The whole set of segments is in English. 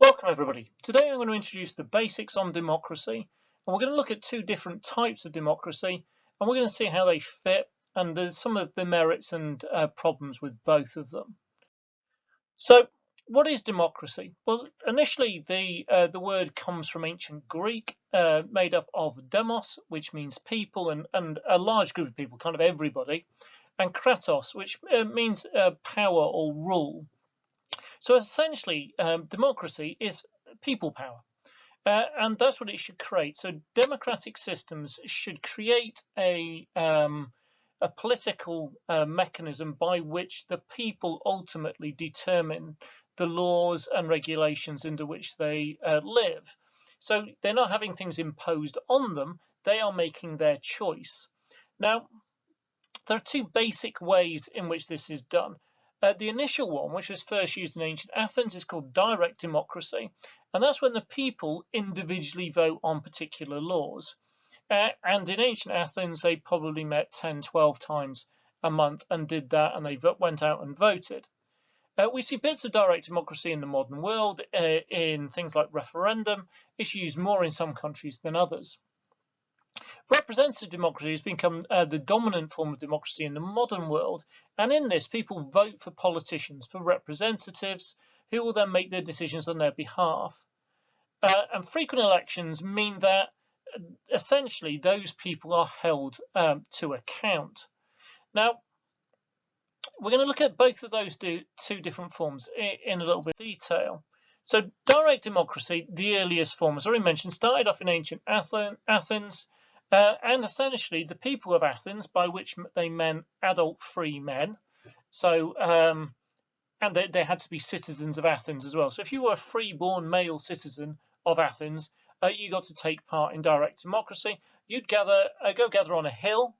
Welcome everybody. Today I'm going to introduce the basics on democracy, and we're going to look at two different types of democracy, and we're going to see how they fit and some of the merits and problems with both of them. So what is democracy? Well, initially the word comes from ancient Greek, made up of demos, which means people, and a large group of people, kind of everybody, and kratos, which means power or rule. So essentially, democracy is people power, and that's what it should create. So democratic systems should create a political mechanism by which the people ultimately determine the laws and regulations into which they live. So they're not having things imposed on them, they are making their choice. Now, there are two basic ways in which this is done. The initial one, which was first used in ancient Athens, is called direct democracy, and that's when the people individually vote on particular laws. And in ancient Athens, they probably met 10, 12 times a month and did that, and they went out and voted. We see bits of direct democracy in the modern world in things like referendum. It's used more in some countries than others. Representative democracy has become the dominant form of democracy in the modern world, and in this people vote for politicians, for representatives who will then make their decisions on their behalf. And frequent elections mean that essentially those people are held to account. Now, we're going to look at both of those two different forms in a little bit of detail. So direct democracy, the earliest form, as already mentioned, started off in ancient Athens. And essentially the people of Athens, by which they meant adult free men, so and they had to be citizens of Athens as well. So if you were a free-born male citizen of Athens, you got to take part in direct democracy. You'd go gather on a hill,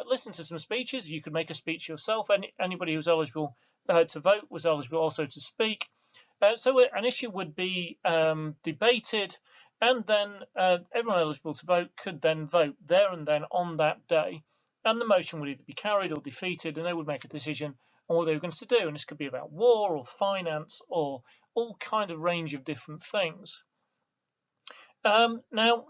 listen to some speeches. You could make a speech yourself. Anybody who was eligible to vote was eligible also to speak. So an issue would be debated, and then everyone eligible to vote could then vote there and then on that day, and the motion would either be carried or defeated, and they would make a decision on what they were going to do. And this could be about war or finance or all kind of range of different things. Now,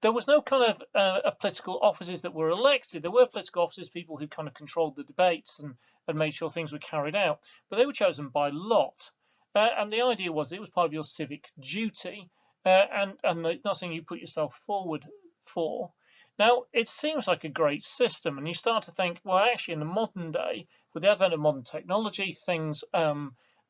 there was no kind of political offices that were elected. There were political offices, people who kind of controlled the debates and made sure things were carried out, but they were chosen by lot. And the idea was it was part of your civic duty, and not something you put yourself forward for. Now, it seems like a great system, and you start to think, well, actually, in the modern day, with the advent of modern technology, things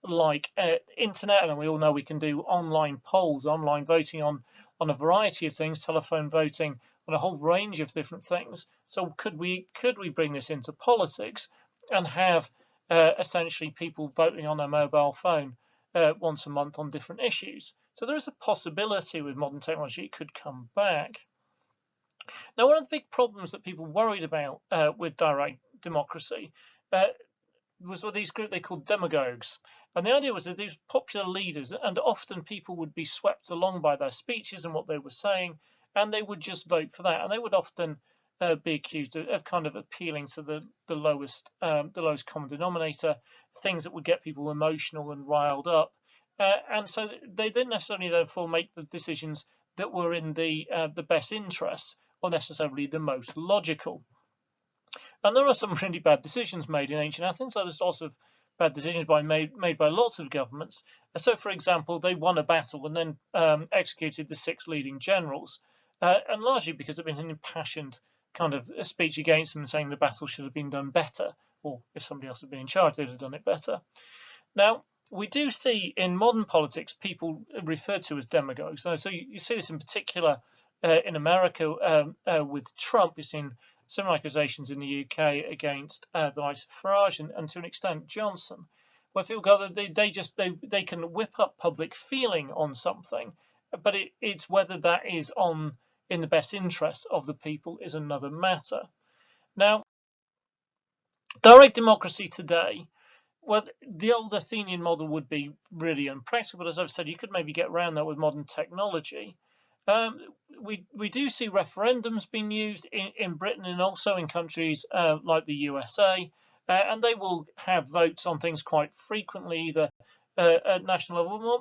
like internet, and we all know we can do online polls, online voting on a variety of things, telephone voting on a whole range of different things. So could we bring this into politics and have essentially people voting on their mobile phone once a month on different issues? So there is a possibility with modern technology it could come back. Now, one of the big problems that people worried about with direct democracy was with these groups they called demagogues. And the idea was that these popular leaders, and often people would be swept along by their speeches and what they were saying, and they would just vote for that. And they would often be accused of kind of appealing to the lowest common denominator, things that would get people emotional and riled up. And so they didn't necessarily therefore make the decisions that were in the best interests or necessarily the most logical. And there are some really bad decisions made in ancient Athens. So there's also bad decisions made by lots of governments. So, for example, they won a battle and then executed the 6 leading generals, and largely because there'd been an impassioned kind of a speech against them, saying the battle should have been done better, or if somebody else had been in charge, they'd have done it better. Now, we do see in modern politics people referred to as demagogues. So you see this in particular in America with Trump. You've seen similar accusations in the UK against the likes of Farage and to an extent Johnson, where people go that they can whip up public feeling on something, but it's whether that is in the best interest of the people is another matter. Now, direct democracy today, well, the old Athenian model would be really impractical, but as I've said, you could maybe get around that with modern technology. We do see referendums being used in Britain and also in countries like the USA, and they will have votes on things quite frequently, either at national level,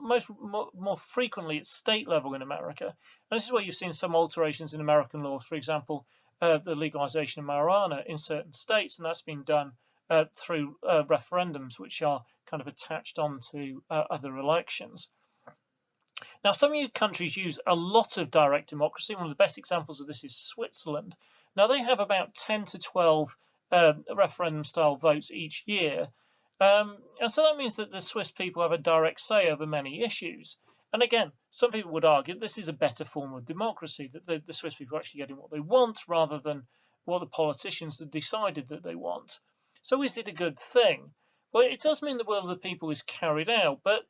more frequently at state level in America. And this is where you've seen some alterations in American law, for example, the legalization of marijuana in certain states, and that's been done through referendums, which are kind of attached onto other elections. Now, some countries use a lot of direct democracy. One of the best examples of this is Switzerland. Now, they have about 10 to 12 referendum-style votes each year. And so that means that the Swiss people have a direct say over many issues. And again, some people would argue this is a better form of democracy, that the Swiss people are actually getting what they want rather than what the politicians have decided that they want. So is it a good thing? Well, it does mean the will of the people is carried out, but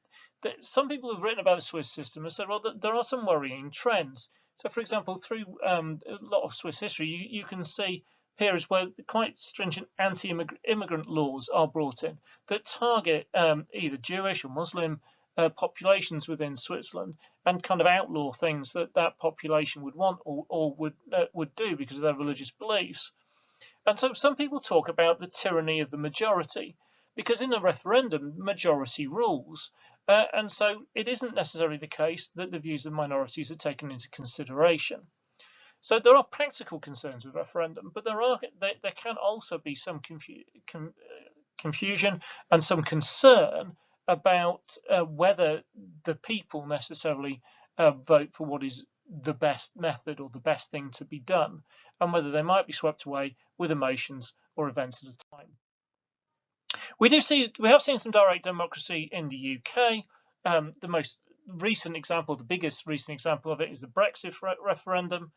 some people have written about the Swiss system and said, well, there are some trends. So, for example, through a lot of Swiss history, you can see periods where quite stringent anti-immigrant laws are brought in that target either Jewish or Muslim populations within Switzerland and kind of outlaw things that population would want or would do because of their religious beliefs. And so some people talk about the tyranny of the majority, because in a referendum, majority rules. And so it isn't necessarily the case that the views of minorities are taken into consideration. So there are practical concerns with referendum, but there can also be some confusion and some concern about whether the people necessarily vote for what is the best method or the best thing to be done, and whether they might be swept away with emotions or events at a time. We have seen some direct democracy in the UK. The most recent example, the biggest recent example of it is the Brexit referendum.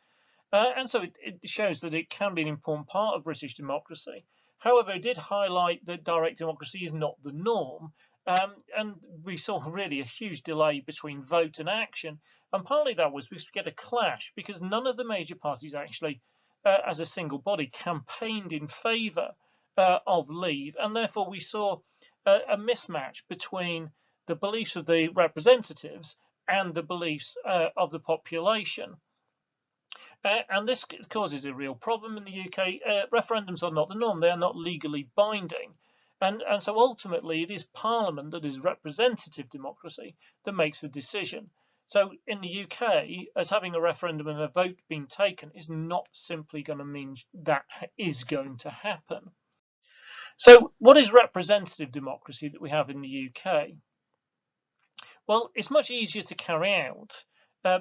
And so it shows that it can be an important part of British democracy. However, it did highlight that direct democracy is not the norm. And we saw really a huge delay between vote and action. And partly that was because we get a clash because none of the major parties actually, as a single body, campaigned in favour of leave. And therefore we saw a mismatch between the beliefs of the representatives and the beliefs of the population. And this causes a real problem in the UK. Referendums are not the norm. They are not legally binding. And so ultimately it is Parliament, that is representative democracy, that makes the decision. So in the UK, as having a referendum and a vote being taken is not simply going to mean that is going to happen. So what is representative democracy that we have in the UK? Well, it's much easier to carry out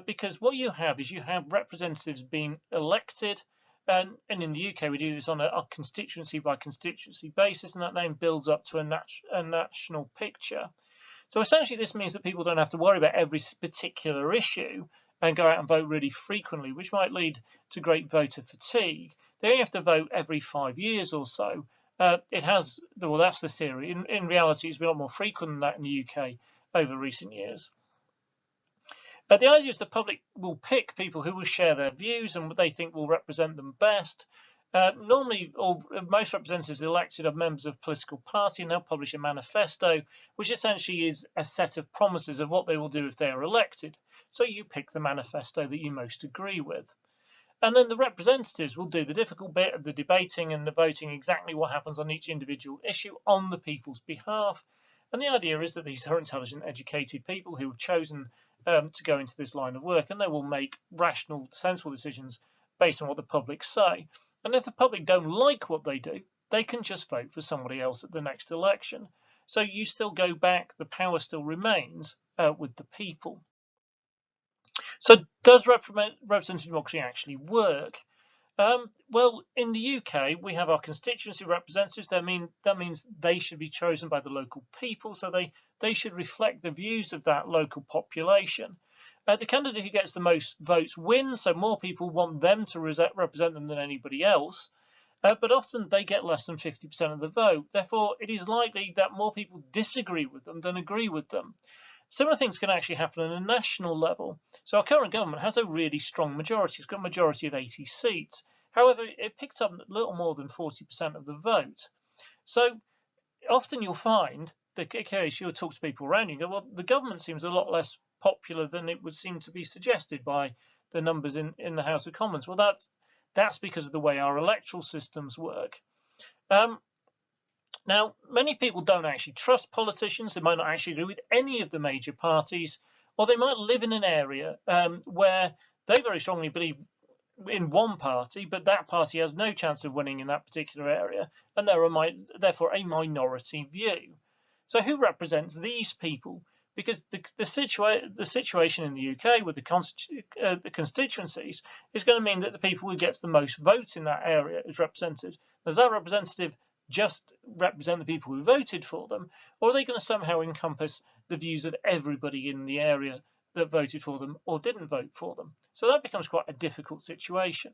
because what you have is representatives being elected, and in the UK we do this on a constituency by constituency basis, and that then builds up to a national picture. So essentially this means that people don't have to worry about every particular issue and go out and vote really frequently, which might lead to great voter fatigue. They only have to vote every 5 years or so. That's the theory. In reality, it's been a lot more frequent than that in the UK over recent years. The idea is the public will pick people who will share their views and what they think will represent them best. Normally, most representatives elected are members of a political party, and they'll publish a manifesto, which essentially is a set of promises of what they will do if they are elected. So you pick the manifesto that you most agree with. And then the representatives will do the difficult bit of the debating and the voting, exactly what happens on each individual issue on the people's behalf. And the idea is that these are intelligent, educated people who have chosen to go into this line of work, and they will make rational, sensible decisions based on what the public say. And if the public don't like what they do, they can just vote for somebody else at the next election. So you still go back, the power still remains with the people. So does representative democracy actually work? Well, in the UK, we have our constituency representatives. That means they should be chosen by the local people, so they should reflect the views of that local population. The candidate who gets the most votes wins, so more people want them to represent them than anybody else. But often they get less than 50% of the vote. Therefore, it is likely that more people disagree with them than agree with them. Similar things can actually happen at a national level. So our current government has a really strong majority. It's got a majority of 80 seats. However, it picked up a little more than 40% of the vote. So often you'll find the case, you'll talk to people around you and go, well, the government seems a lot less popular than it would seem to be suggested by the numbers in the House of Commons. Well, that's because of the way our electoral systems work. Now, many people don't actually trust politicians. They might not actually agree with any of the major parties, or they might live in an area where they very strongly believe in one party, but that party has no chance of winning in that particular area, and therefore a minority view. So who represents these people? Because the situation in the UK with the constituencies is going to mean that the people who gets the most votes in that area is represented. Does that representative just represent the people who voted for them, or are they going to somehow encompass the views of everybody in the area that voted for them or didn't vote for them? So that becomes quite a difficult situation.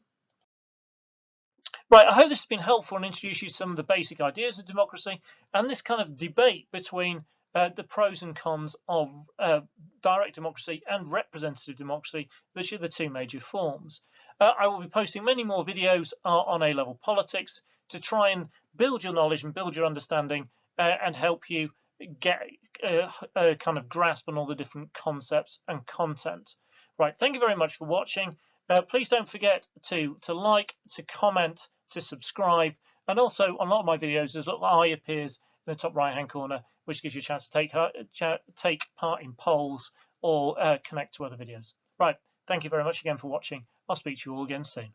Right, I hope this has been helpful and introduced you to some of the basic ideas of democracy and this kind of debate between the pros and cons of direct democracy and representative democracy, which are the two major forms. I will be posting many more videos on A-level politics to try and build your knowledge and build your understanding and help you get a kind of grasp on all the different concepts and content. Right, thank you very much for watching. Please don't forget to like, to comment, to subscribe, and also on a lot of my videos there's a little eye appears in the top right hand corner which gives you a chance to take part in polls or connect to other videos. Right, thank you very much again for watching. I'll speak to you all again soon.